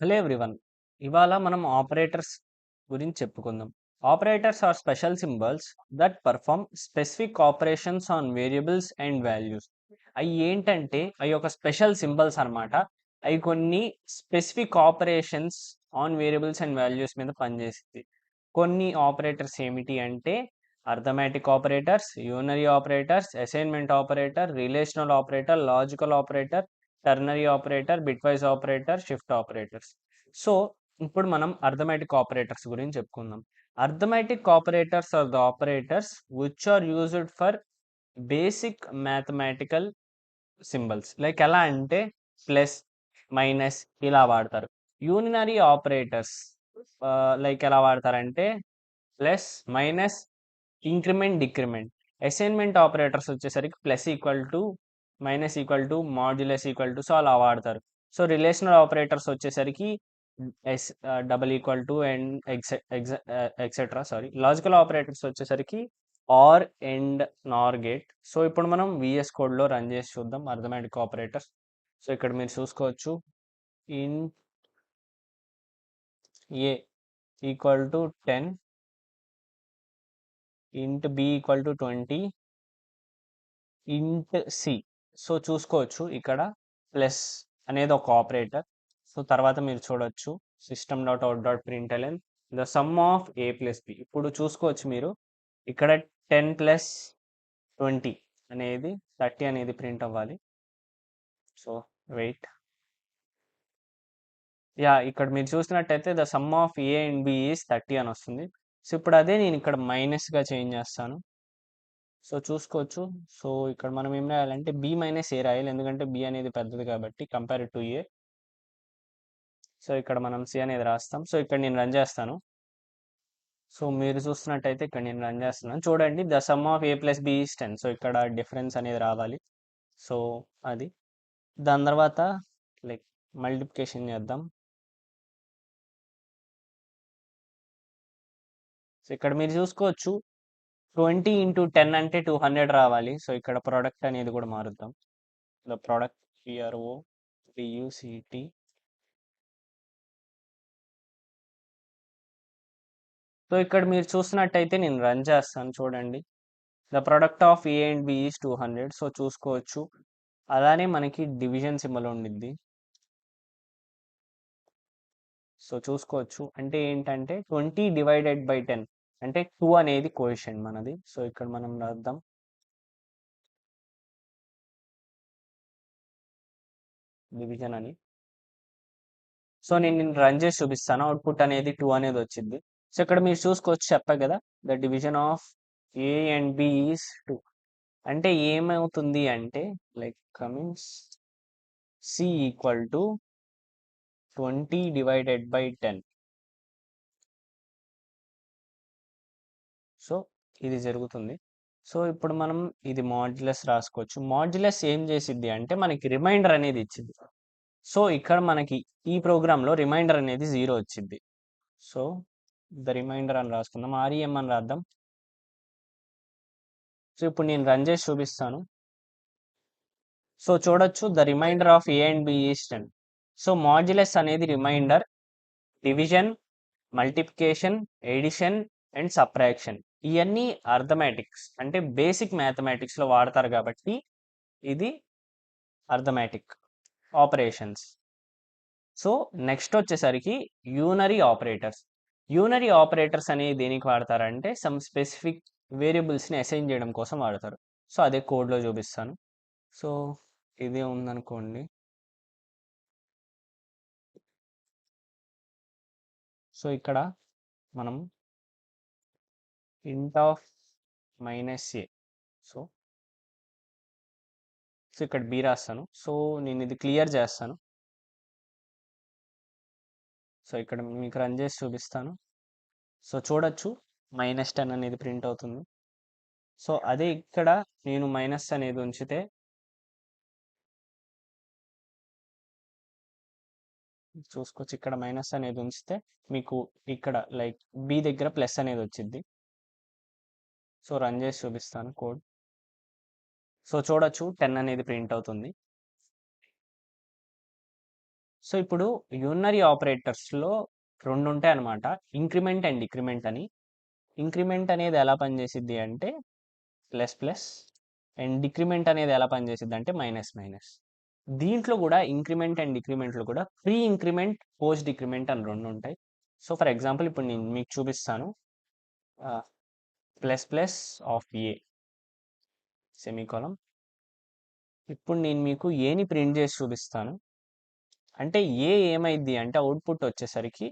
Hello everyone. ఇవాళ మనం operators గురించి చెప్పుకుందాం. Operators are special symbols that perform specific operations on variables and values. అవి ఏంటంటే అవి ఒక స్పెషల్ సింబల్స్ అన్నమాట. అవి కొన్ని specific operations on variables and values మీద పనిచేస్తుంది. కొన్ని ఆపరేటర్స్ ఏమిటి అంటే arithmetic operators, unary operators, assignment operator, relational operator, logical operator, ternary operator, bitwise operator, shift operators. So ఇప్పుడు మనం అర్థమెటిక్ ఆపరేటర్స్ గురించి చెప్పుకుందాం. Arithmetic operators are the operators which are used for basic mathematical symbols. Like ఎలా అంటే plus, minus ఇలా వాడతారు. యూనినరీ operators like ఎలా వాడతారంటే plus, minus, increment, decrement. Assignment operators వచ్చేసరికి plus equal to, minus equal to, modulus equal to, so అలా వాడతారు. So relational operators వచ్చేసరికి as double equal to and etcetera. Sorry, logical operators వచ్చేసరికి or and nor gate. So ఇప్పుడు మనం VS కోడ్లో run చేసి చూద్దాం అర్థమెటిక్ ఆపరేటర్స్. సో ఇక్కడ మీరు చూసుకోవచ్చు, in a equal to 10, int b equal to 20, int c. So చూసుకోవచ్చు ఇక్కడ ప్లస్ అనేది ఒక ఆపరేటర్. సో తర్వాత మీరు చూడొచ్చు system dot out dot println the sum of a plus b. ఇప్పుడు చూసుకోవచ్చు మీరు ఇక్కడ 10 ప్లస్ 20 అనేది 30 అనేది ప్రింట్ అవ్వాలి. సో వెయిట్, యా ఇక్కడ మీరు చూసినట్టయితే the sum of A and B is 30 అని వస్తుంది. సో ఇప్పుడు అదే నేను ఇక్కడ మైనస్గా చేంజ్ చేస్తాను. సో చూసుకోవచ్చు. సో ఇక్కడ మనం ఏం రాయాలంటే బి మైనస్ ఏ రాయాలి, ఎందుకంటే బి అనేది పెద్దది కాబట్టి కంపేర్ టు ఏ. సో ఇక్కడ మనం సి అనేది రాస్తాం. సో ఇక్కడ నేను రన్ చేస్తాను. సో మీరు చూస్తున్నట్టయితే ఇక్కడ నేను రన్ చేస్తున్నాను. చూడండి the sum of a plus b is 10. So ఇక్కడ డిఫరెన్స్ అనేది రావాలి. సో అది దాని తర్వాత లైక్ మల్టిప్లికేషన్ చేద్దాం. సో ఇక్కడ మీరు చూసుకోవచ్చు 20 ఇంటూ 10 అంటే 200 రావాలి. సో ఇక్కడ ప్రోడక్ట్ అనేది కూడా మారుద్దాం. The product P R O P U C T. So ఇక్కడ మీరు చూసినట్టయితే నేను రన్ చేస్తాను. చూడండి the product of A and B is 200. So చూసుకోవచ్చు. అలానే మనకి డివిజన్ సింబల్ ఉండిద్ది. సో చూసుకోవచ్చు అంటే ఏంటంటే 20 డివైడెడ్ బై 10 అంటే 2 అనేది కోఎఫిషియంట్ మనది. సో ఇక్కడ మనం రాద్దాం డివిజన్ అని. సో నేను రన్ చేసి చూపిస్తాను. అవుట్పుట్ అనేది 2 అనేది వచ్చింది. సో ఇక్కడ మీరు చూసుకోవచ్చు, చెప్పా కదా the division of A and B is 2. అంటే ఏమవుతుంది అంటే like comings c equal to 20 divided by 10. So ఇది జరుగుతుంది. సో ఇప్పుడు మనం ఇది మాడ్యులస్ రాసుకోవచ్చు. మాడ్యులస్ ఏం చేసిద్ది అంటే మనకి రిమైండర్ అనేది ఇచ్చింది. సో ఇక్కడ మనకి ఈ ప్రోగ్రాంలో రిమైండర్ అనేది 0 వచ్చింది. సో ద రిమైండర్ అని రాసుకుందాం, ఆర్ఈఎం అని రాద్దాం. సో ఇప్పుడు నేను రన్ చేసి చూపిస్తాను. సో చూడొచ్చు the remainder of A and B is 10. So modulus అనేది remainder, division, multiplication, addition and subtraction ఇవన్నీ అర్థమెటిక్స్ అంటే బేసిక్ మ్యాథమెటిక్స్లో వాడతారు కాబట్టి ఇది అర్థమెటిక్ ఆపరేషన్స్. సో నెక్స్ట్ వచ్చేసరికి యూనరీ ఆపరేటర్స్. యూనరీ ఆపరేటర్స్ అనేది దేనికి వాడతారంటే సమ్ స్పెసిఫిక్ వేరియబుల్స్ని అసైన్ చేయడం కోసం వాడతారు. సో అదే కోడ్లో చూపిస్తాను. సో ఇదే ఉందనుకోండి. సో ఇక్కడ మనం int of minus A. So ఇక్కడ బి రాస్తాను. సో నేను ఇది క్లియర్ చేస్తాను. సో ఇక్కడ మీకు రన్ చేసి చూపిస్తాను. సో చూడొచ్చు -10 అనేది ప్రింట్ అవుతుంది. సో అదే ఇక్కడ నేను మైనస్ అనేది ఉంచితే చూసుకోవచ్చు, ఇక్కడ మైనస్ అనేది ఉంచితే మీకు ఇక్కడ లైక్ బి దగ్గర ప్లస్ అనేది వచ్చింది. సో రన్ చేసి చూపిస్తాను కోడ్. సో చూడొచ్చు 10 అనేది ప్రింట్ అవుతుంది. సో, ఇప్పుడు యూనరీ ఆపరేటర్స్‌లో 2 ఉంటాయన్నమాట. ఇంక్రిమెంట్ అండ్ డిక్రిమెంట్ అని. ఇంక్రిమెంట్ అనేది ఎలా పనిచేసిద్ది అంటే ప్లస్, ప్లస్ అండ్ డిక్రిమెంట్ అనేది ఎలా పనిచేసిద్దంటే మైనస్, మైనస్. దీంట్లో గూడా ఇంక్రిమెంట్ అండ్ డిక్రిమెంట్‌లో కూడా ప్రీ ఇంక్రిమెంట్, పోస్ట్ డిక్రిమెంట్ అని 2 ఉంటాయి. సో, ఫర్ ఎగ్జాంపుల్ ఇప్పుడు నేను మీకు చూపిస్తాను. Plus, plus of A semicolon. ఇప్పుడు నేను మీకు ఏని ప్రింట్ చేసి చూపిస్తాను. అంటే ఏ ఏమైద్ది అంటే అవుట్‌పుట్ వచ్చేసరికి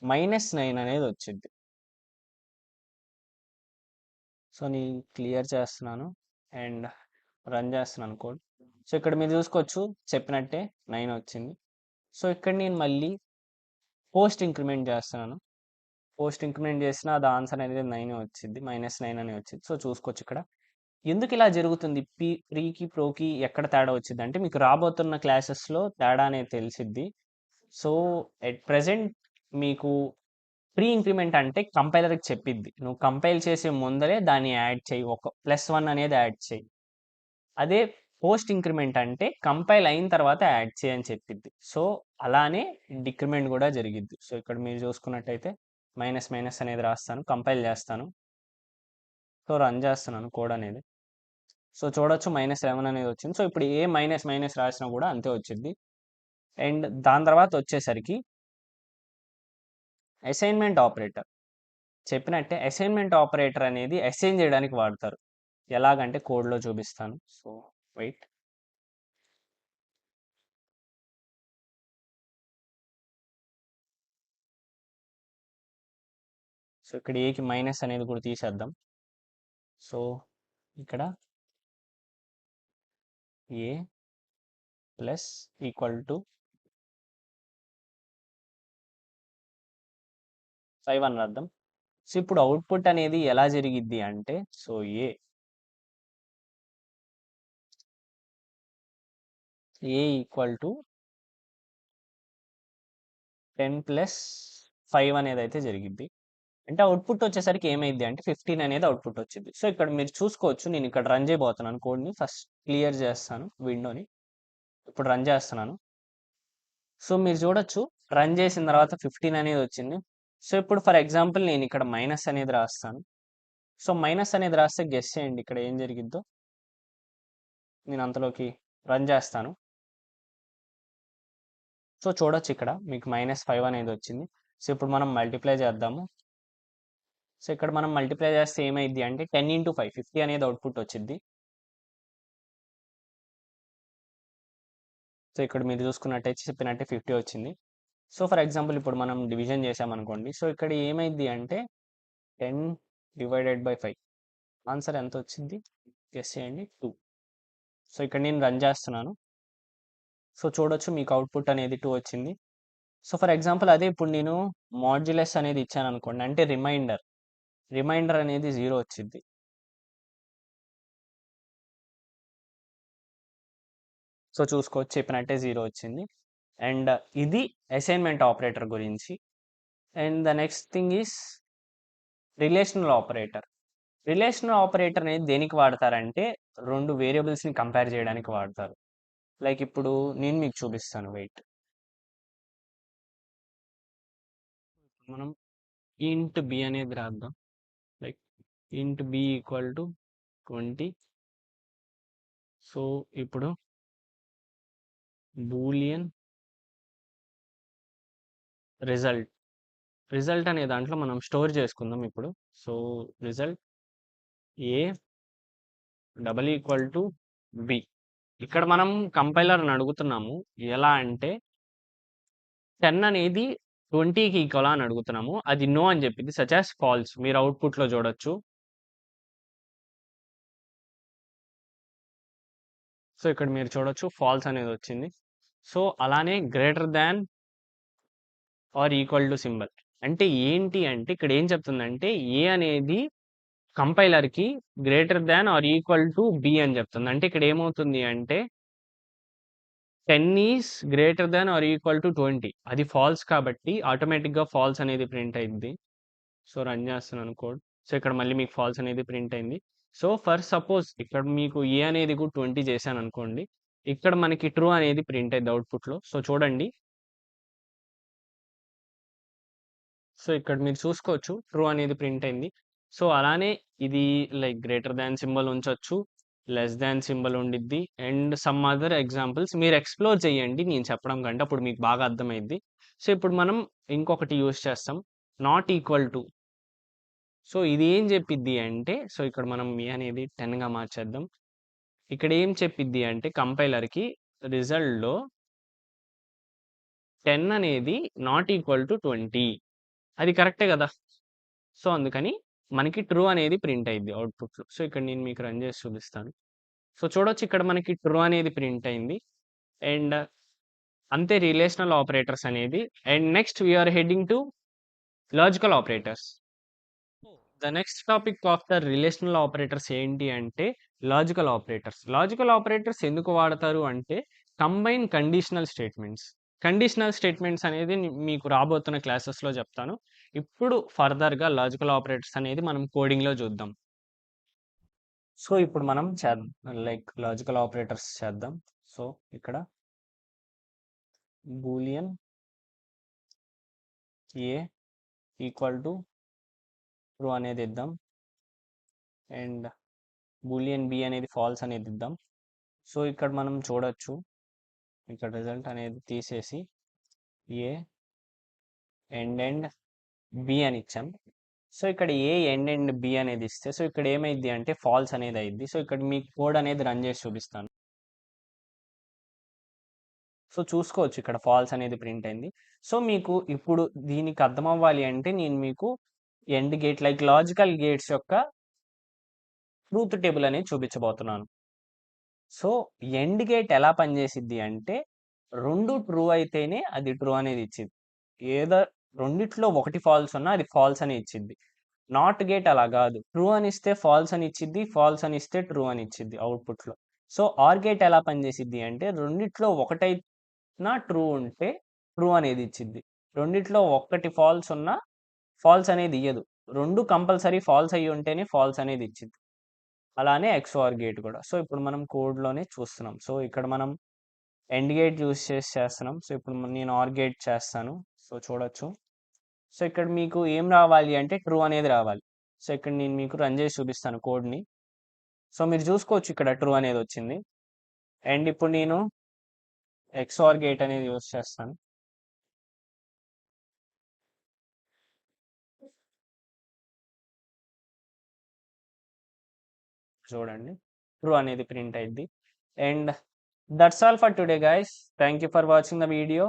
-9 అనేది వచ్చిద్ది. సో, నేను క్లియర్ చేస్తున్నాను అండ్ రన్ చేస్తున్నాను కోడ్. సో, ఇక్కడ మీరు చూసుకోవచ్చు చెప్పినట్టే 9 వచ్చింది. సో, ఇక్కడ నేను మళ్ళీ పోస్ట్ ఇంక్రిమెంట్ చేస్తున్నాను. పోస్ట్ ఇంక్రిమెంట్ చేసినా అది ఆన్సర్ అనేది 9 వచ్చిద్ది. -9 అని వచ్చింది. సో, చూసుకోవచ్చు ఇక్కడ. ఎందుకు ఇలా జరుగుతుంది? ప్రీకి, ప్రోకి ఎక్కడ తేడా వచ్చిద్దంటే మీకు రాబోతున్న క్లాసెస్‌లో తేడా అనేది తెలిసిద్ది. సో, ఎట్ ప్రెజెంట్ మీకు ప్రీ ఇంక్రిమెంట్ అంటే కంపైలర్‌కి చెప్పిద్ది. నువ్వు కంపైల్ చేసే ముందరే దాన్ని యాడ్ చెయ్యి. ఒక +1 అనేది యాడ్ చెయ్యి. అదే పోస్ట్ ఇంక్రిమెంట్ అంటే కంపైల్ అయిన తర్వాత యాడ్ చెయ్యి అని చెప్పిద్ది. సో, అలానే డిక్రిమెంట్ గూడా జరిగిద్ది. సో, ఇక్కడ మీరు చూసుకున్నట్టయితే మైనస్, మైనస్ అనేది రాస్తాను. కంపైల్ చేస్తాను. సో, రన్ చేస్తున్నాను కోడ్ అనేది. సో, చూడొచ్చు -7 అనేది వచ్చింది. సో, ఇప్పుడు ఏ మైనస్, మైనస్ రాసినా గూడా అంతే వచ్చిద్ది. అండ్ దాని తర్వాత వచ్చేసరికి అసైన్‌మెంట్ ఆపరేటర్. చెప్పినట్టే అసైన్‌మెంట్ ఆపరేటర్ అనేది అసైన్ చేయడానికి వాడతారు. ఎలాగంటే కోడ్‌లో చూపిస్తాను. So, wait. సో, ఇక్కడ ఏకి మైనస్ అనేది కూడా తీసేద్దాం. సో, ఇక్కడ ఏ ప్లస్ ఈక్వల్ టు 5 అని రాద్దాం. సో, ఇప్పుడు అవుట్‌పుట్ అనేది ఎలా జరిగిద్ది అంటే so, A equal to 10 plus 5 అనేదైతే జరిగిద్ది. అంటే అవుట్‌పుట్ వచ్చేసరికి ఏమైద్ది అంటే 15 అనేది అవుట్‌పుట్ వచ్చిద్ది. సో, ఇక్కడ మీరు చూసుకోవచ్చు నేను ఇక్కడ రన్ చేయబోతున్నాను కోడ్‌ని. ఫస్ట్ క్లియర్ చేస్తాను విండోని. ఇప్పుడు రన్ చేస్తున్నాను. సో, మీరు చూడొచ్చు రన్ చేసిన తర్వాత 15 అనేది వచ్చింది. సో, ఇప్పుడు ఫర్ ఎగ్జాంపుల్ నేను ఇక్కడ మైనస్ అనేది రాస్తాను. సో, మైనస్ అనేది రాస్తే గెస్ చేయండి ఇక్కడ ఏం జరిగిద్దో? నేను అంతలోకి రన్ చేస్తాను. సో, చూడొచ్చు ఇక్కడ మీకు -5 అనేది వచ్చింది. సో, ఇప్పుడు మనం మల్టిప్లై చేద్దాము. సో, ఇక్కడ మనం మల్టిప్లై చేస్తే ఏమైద్ది అంటే 10 ఇంటూ 5 50 అనేది అవుట్‌పుట్ వచ్చిద్ది. సో, ఇక్కడ మీరు చూసుకున్నట్టయితే చెప్పినట్టే 50 వచ్చింది. సో, ఫర్ ఎగ్జాంపుల్ ఇప్పుడు మనం డివిజన్ చేసామనుకోండి. సో, ఇక్కడ ఏమైద్ది అంటే 10 డివైడెడ్ బై 5 ఆన్సర్ ఎంత వచ్చింది? గెస్ చేయండి 2. సో, ఇక్కడ నేను రన్ చేస్తున్నాను. సో, చూడొచ్చు మీకు అవుట్‌పుట్ అనేది 2 వచ్చింది. సో, ఫర్ ఎగ్జాంపుల్ అదే ఇప్పుడు నేను మాడ్యులస్ అనేది ఇచ్చాననుకోండి. అంటే రిమైండర్ అనేది 0 వచ్చిద్ది. సో, చూసుకోవచ్చు చెప్పినట్టే 0 వచ్చింది. అండ్ ఇది అసైన్‌మెంట్ ఆపరేటర్ గురించి. And the next thing is relational operator. Relational operator అనేది దేనికి వాడతారంటే 2 వేరియబుల్స్‌ని కంపేర్ చేయడానికి వాడతారు. లైక్ ఇప్పుడు నేను మీకు చూపిస్తాను వెయిట్. మనం ఇంట్ బి అనేది రాద్దాం. లైక్ ఇంట్ బి ఈక్వల్ టు 20. సో, ఇప్పుడు బూలియన్ రిజల్ట్. రిజల్ట్ అనే దాంట్లో మనం స్టోర్ చేసుకుందాం ఇప్పుడు. So, result A double equal to B. ఇక్కడ మనం కంపైలర్‌ని అడుగుతున్నాము. ఎలా అంటే 10 అనేది 20కి ఈక్వలా అని అడుగుతున్నాము. అది నో అని చెప్పింది. Such as false. మీరు అవుట్‌పుట్‌లో చూడొచ్చు. సో, ఇక్కడ మీరు చూడొచ్చు ఫాల్స్ అనేది వచ్చింది. సో, అలానే greater than or equal to symbol. అంటే ఏంటి అంటే ఇక్కడ ఏం చెప్తుందంటే ఏ అనేది కంపైలర్‌కి greater than or equal to B అని చెప్తుంది. అంటే ఇక్కడ ఏమవుతుంది అంటే 10 is greater than or equal to 20. అది ఫాల్స్ కాబట్టి ఆటోమేటిక్‌గా ఫాల్స్ అనేది ప్రింట్ అయ్యిద్ది. సో, రన్ చేస్తున్నాను కోడ్. సో, ఇక్కడ మళ్ళీ మీకు ఫాల్స్ అనేది ప్రింట్ అయింది. సో, ఫర్ సపోజ్ ఇక్కడ మీకు ఏ అనేది కూడా 20 చేశాననుకోండి. ఇక్కడ మనకి ట్రూ అనేది ప్రింట్ అయింది అవుట్‌పుట్‌లో. సో, చూడండి. సో, ఇక్కడ మీరు చూసుకోవచ్చు ట్రూ అనేది ప్రింట్ అయింది. సో, అలానే ఇది లైక్ గ్రేటర్ థాన్ సింబల్ ఉంచొచ్చు. లెస్ థాన్ సింబల్ ఉండిద్ది. అండ్ సమ్ అదర్ ఎగ్జాంపుల్స్ మీరు ఎక్స్‌ప్లోర్ చేయండి నేను చెప్పడం కంటే. అప్పుడు మీకు బాగా అర్థమైద్ది. సో, ఇప్పుడు మనం ఇంకొకటి యూజ్ చేస్తాం. Not equal to. సో, ఇది ఏం చెప్పిద్ది అంటే సో, ఇక్కడ మనం అనేది 10గా మార్చేద్దాం. ఇక్కడ ఏం చెప్పిద్ది అంటే కంపైలర్‌కి రిజల్ట్‌లో 10 అనేది నాట్ ఈక్వల్ టు 20 అది కరెక్టే గదా! సో, అందుకని మనకి ట్రూ అనేది ప్రింట్ అయ్యిద్ది అవుట్‌పుట్‌లో. సో, ఇక్కడ నేను మీకు రన్ చేసి చూపిస్తాను. సో, చూడొచ్చు ఇక్కడ మనకి ట్రూ అనేది ప్రింట్ అయింది. అండ్ అంతే రిలేషనల్ ఆపరేటర్స్ అనేది. And next we are heading to logical operators. The next topic of the relational operators ఏంటి అంటే లాజికల్ ఆపరేటర్స్. లాజికల్ ఆపరేటర్స్ ఎందుకు వాడతారు అంటే combine conditional statements. Conditional statements అనేది మీకు రాబోతున్న క్లాసెస్‌లో చెప్తాను. ఇప్పుడు ఫర్దర్‌గా లాజికల్ ఆపరేటర్స్ అనేది మనం కోడింగ్‌లో చూద్దాం. సో, ఇప్పుడు మనం లైక్ లాజికల్ ఆపరేటర్స్ చేద్దాం. సో, ఇక్కడ Boolean A equal to true అనేది ఇద్దాం. అండ్ బూలియన్ బి అనేది ఫాల్స్ అనేది ఇద్దాం. సో, ఇక్కడ మనం చూడొచ్చు. ఇక్కడ రిజల్ట్ అనేది తీసేసి ఏ ఎండ్ బి అని ఇచ్చాం. సో, ఇక్కడ ఏ ఎండ్ బి అనేది ఇస్తే సో, ఇక్కడ ఏమైద్ది అంటే ఫాల్స్ అనేది అయ్యిద్ది. సో, ఇక్కడ మీకు కోడ్ అనేది రన్ చేసి చూపిస్తాను. సో, చూసుకోవచ్చు ఇక్కడ ఫాల్స్ అనేది ప్రింట్ అయింది. సో, మీకు ఇప్పుడు దీనికి అర్థం అవ్వాలి అంటే నేను మీకు end gate like logical gates యొక్క ట్రూత్ టేబుల్ అనేది చూపించబోతున్నాను. సో, ఎండ్ గేట్ ఎలా పనిచేసిద్ది అంటే 2 ట్రూ అయితేనే అది ట్రూ అనేది ఇచ్చిద్ది. ఏదో రెండిట్లో ఒకటి ఫాల్స్ ఉన్నా అది ఫాల్స్ అని ఇచ్చిద్ది. నాట్ గేట్ అలా గాదు. ట్రూ అని ఇస్తే ఫాల్స్ అని ఇచ్చిద్ది. ఫాల్స్ అని ఇస్తే ట్రూ అని ఇచ్చిద్ది అవుట్‌పుట్‌లో. సో, ఆర్ గేట్ ఎలా పనిచేసిద్ది అంటే రెండిట్లో ఒకటైనా ట్రూ ఉంటే ట్రూ అనేది ఇచ్చిద్ది. రెండిట్లో ఒక్కటి ఫాల్స్ ఉన్నా ఫాల్స్ అనేది ఇయ్యదు. 2 కంపల్సరీ ఫాల్స్ అయ్యి ఉంటేనే ఫాల్స్ అనేది ఇచ్చిద్ది. అలానే ఎక్స్‌ఆర్ గేట్ కూడా. సో, ఇప్పుడు మనం కోడ్‌లోనే చూస్తున్నాం. సో, ఇక్కడ మనం ఎండ్ గేట్ యూజ్ చేసి చేస్తున్నాం. సో, ఇప్పుడు నేను ఆర్ గేట్ చేస్తాను. సో, చూడొచ్చు. సో, ఇక్కడ మీకు ఏం రావాలి అంటే ట్రూ అనేది రావాలి. సో, ఇక్కడ నేను మీకు రన్ చేసి చూపిస్తాను కోడ్‌ని. సో, మీరు చూసుకోవచ్చు ఇక్కడ ట్రూ అనేది వచ్చింది. అండ్ ఇప్పుడు నేను ఎక్స్‌ఆర్ గేట్ అనేది యూజ్ చేస్తాను. చూడండి. ట్రూ అనేది ప్రింట్ అయ్యిద్ది. And that's all for today guys. Thank you for watching the video.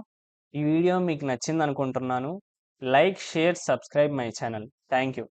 ఈ వీడియో మీకు నచ్చిందనుకుంటున్నాను. Like, share, subscribe my channel. Thank you.